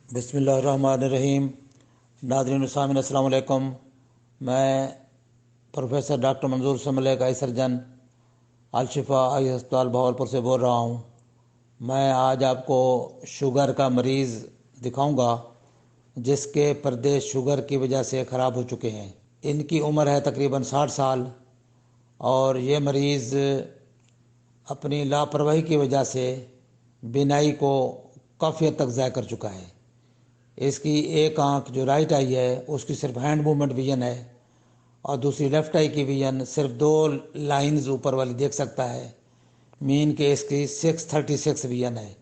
बिस्मिल्लाहिर्रहमानिर्रहीम। नाज़रीन सामीन अस्सलाम वालेकुम। मैं प्रोफेसर डॉक्टर मंजूर समले का आई सर्जन अलशिफा आई अस्पताल भावलपुर से बोल रहा हूँ। मैं आज आपको शुगर का मरीज़ दिखाऊंगा जिसके पर्दे शुगर की वजह से ख़राब हो चुके हैं। इनकी उम्र है तकरीबन 60 साल और ये मरीज़ अपनी लापरवाही की वजह से बीनाई को काफ़ी हद तक ज़ाय कर चुका है। इसकी एक आंख जो राइट आई है उसकी सिर्फ हैंड मूवमेंट विजन है और दूसरी लेफ्ट आई की विजन सिर्फ 2 लाइंस ऊपर वाली देख सकता है। मीन के इसकी 636 विजन है।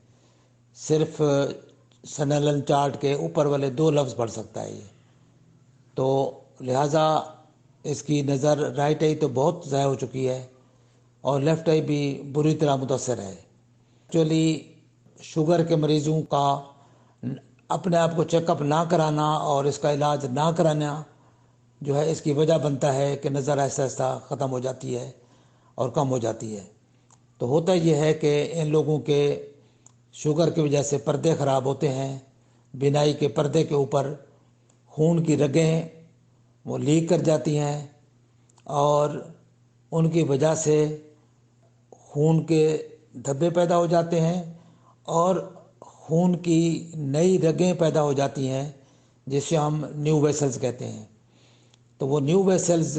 सिर्फ सनेलन चार्ट के ऊपर वाले 2 लफ्ज़ पढ़ सकता है ये। तो लिहाजा इसकी नज़र राइट आई तो बहुत ज़ाय हो चुकी है और लेफ्ट आई भी बुरी तरह मुतासर है। एक्चुअली शुगर के मरीज़ों का अपने आप को चेकअप ना कराना और इसका इलाज ना कराना जो है इसकी वजह बनता है कि नज़र ऐसा ऐसा ख़त्म हो जाती है और कम हो जाती है। तो होता यह है कि इन लोगों के शुगर की वजह से पर्दे ख़राब होते हैं। बीनाई के पर्दे के ऊपर खून की रगें वो लीक कर जाती हैं और उनकी वजह से खून के धब्बे पैदा हो जाते हैं और खून की नई रगें पैदा हो जाती हैं जिसे हम न्यू वेसल्स कहते हैं। तो वो न्यू वेसल्स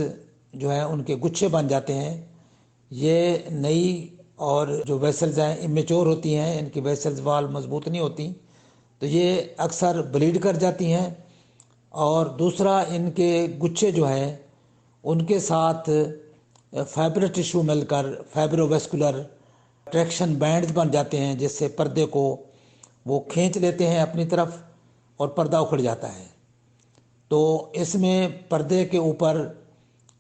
जो है उनके गुच्छे बन जाते हैं। ये नई और जो वेसल्स हैं इमेच्योर होती हैं, इनकी वेसल्स वाल मजबूत नहीं होती, तो ये अक्सर ब्लीड कर जाती हैं। और दूसरा इनके गुच्छे जो हैं उनके साथ फाइबर टिश्यू मिलकर फाइब्रोवेस्कुलर ट्रैक्शन बैंड्स बन जाते हैं जिससे पर्दे को वो खींच लेते हैं अपनी तरफ और पर्दा उखड़ जाता है। तो इसमें पर्दे के ऊपर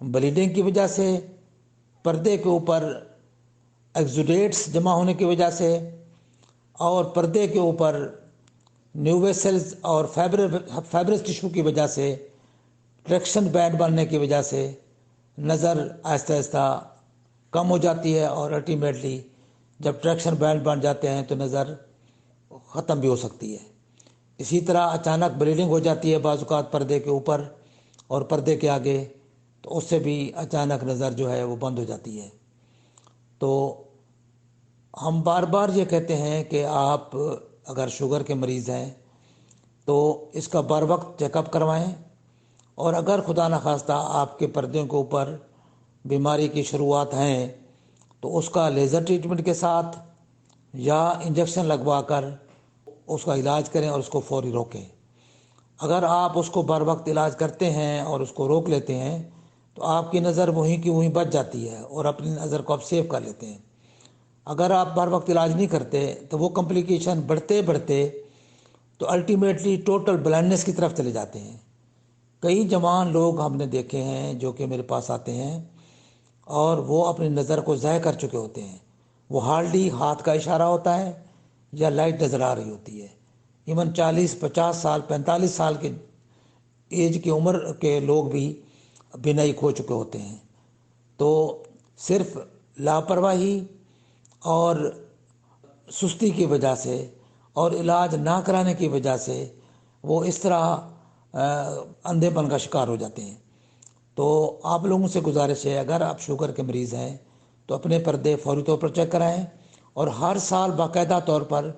ब्लीडिंग की वजह से, पर्दे के ऊपर एक्सुडेट्स जमा होने की वजह से और पर्दे के ऊपर न्यू वेसल्स और फाइब्रस टिश्यू की वजह से, ट्रैक्शन बैंड बनने की वजह से नज़र आहिस्ता आहिस्ता कम हो जाती है और अल्टीमेटली जब ट्रैक्शन बैंड बन जाते हैं तो नज़र ख़त्म भी हो सकती है। इसी तरह अचानक ब्लीडिंग हो जाती है बाज़-औक़ात पर्दे के ऊपर और पर्दे के आगे, तो उससे भी अचानक नज़र जो है वो बंद हो जाती है। तो हम बार बार ये कहते हैं कि आप अगर शुगर के मरीज़ हैं तो इसका बर वक्त चेकअप करवाएं और अगर खुदा न खास्ता आपके पर्दों के ऊपर बीमारी की शुरुआत हैं तो उसका लेज़र ट्रीटमेंट के साथ या इंजेक्शन लगवा कर उसका इलाज करें और उसको फौरी रोकें। अगर आप उसको बर वक्त इलाज करते हैं और उसको रोक लेते हैं तो आपकी नज़र वहीं की वहीं बच जाती है और अपनी नज़र को आप सेव कर लेते हैं। अगर आप बर वक्त इलाज नहीं करते तो वो कॉम्प्लिकेशन बढ़ते बढ़ते तो अल्टीमेटली टोटल ब्लाइंडनेस की तरफ चले जाते हैं। कई जवान लोग हमने देखे हैं जो कि मेरे पास आते हैं और वो अपनी नज़र को ज़ाय कर चुके होते हैं। वो हार्डली हाथ का इशारा होता है या लाइट नज़र आ रही होती है। इवन 40, 50 साल, 45 साल के एज की उम्र के लोग भी बीनाई खो चुके होते हैं। तो सिर्फ लापरवाही और सुस्ती की वजह से और इलाज ना कराने की वजह से वो इस तरह अंधेपन का शिकार हो जाते हैं। तो आप लोगों से गुजारिश है, अगर आप शुगर के मरीज़ हैं तो अपने पर्दे फौरी तौर पर चेक कराएं और हर साल बाकायदा तौर पर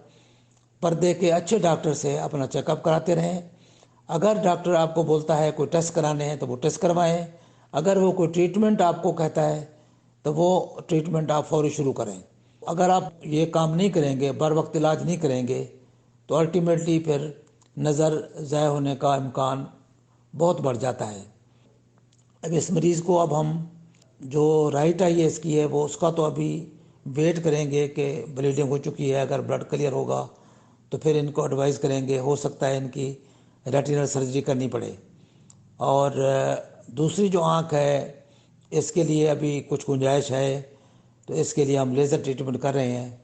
पर्दे के अच्छे डॉक्टर से अपना चेकअप कराते रहें। अगर डॉक्टर आपको बोलता है कोई टेस्ट कराने हैं तो वो टेस्ट करवाएं। अगर वो कोई ट्रीटमेंट आपको कहता है तो वो ट्रीटमेंट आप फौरी शुरू करें। अगर आप ये काम नहीं करेंगे, बर वक्त इलाज नहीं करेंगे, तो अल्टीमेटली फिर नज़र ज़ाय होने का इम्कान बहुत बढ़ जाता है। अब इस मरीज़ को अब हम जो राइट आई है इसकी है वो उसका तो अभी वेट करेंगे कि ब्लीडिंग हो चुकी है। अगर ब्लड क्लियर होगा तो फिर इनको एडवाइस करेंगे, हो सकता है इनकी रेटिनल सर्जरी करनी पड़े। और दूसरी जो आँख है इसके लिए अभी कुछ गुंजाइश है, तो इसके लिए हम लेज़र ट्रीटमेंट कर रहे हैं।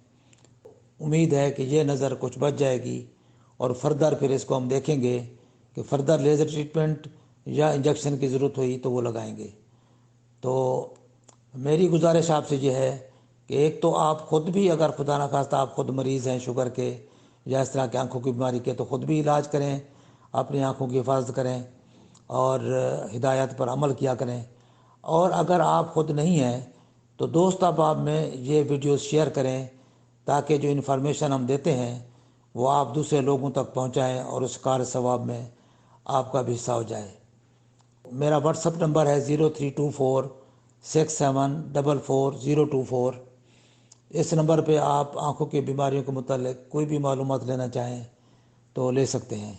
उम्मीद है कि ये नज़र कुछ बच जाएगी और फर्दर फिर इसको हम देखेंगे कि फर्दर लेज़र ट्रीटमेंट या इंजेक्शन की ज़रूरत हुई तो वो लगाएंगे। तो मेरी गुजारिश आपसे ये है कि एक तो आप ख़ुद भी, अगर खुदा न खास्ता आप ख़ुद मरीज़ हैं शुगर के یا اس طرح کی آنکھوں کی بیماری کے تو خود بھی علاج کریں، اپنی آنکھوں کی حفاظت کریں اور ہدایات پر عمل کیا کریں۔ اور اگر آپ خود نہیں ہیں تو دوست احباب میں یہ ویڈیوز شیئر کریں تاکہ جو انفارمیشن ہم دیتے ہیں وہ آپ دوسرے لوگوں تک پہنچائیں اور اس کار ثواب میں آپ کا بھی حصہ ہو جائے۔ میرا واٹس اپ نمبر ہے 032467444024۔ اس نمبر پہ آپ آنکھوں کی بیماریوں کے متعلق کوئی بھی معلومات لینا چاہیں تو لے سکتے ہیں۔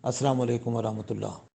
السلام علیکم ورحمۃ اللہ۔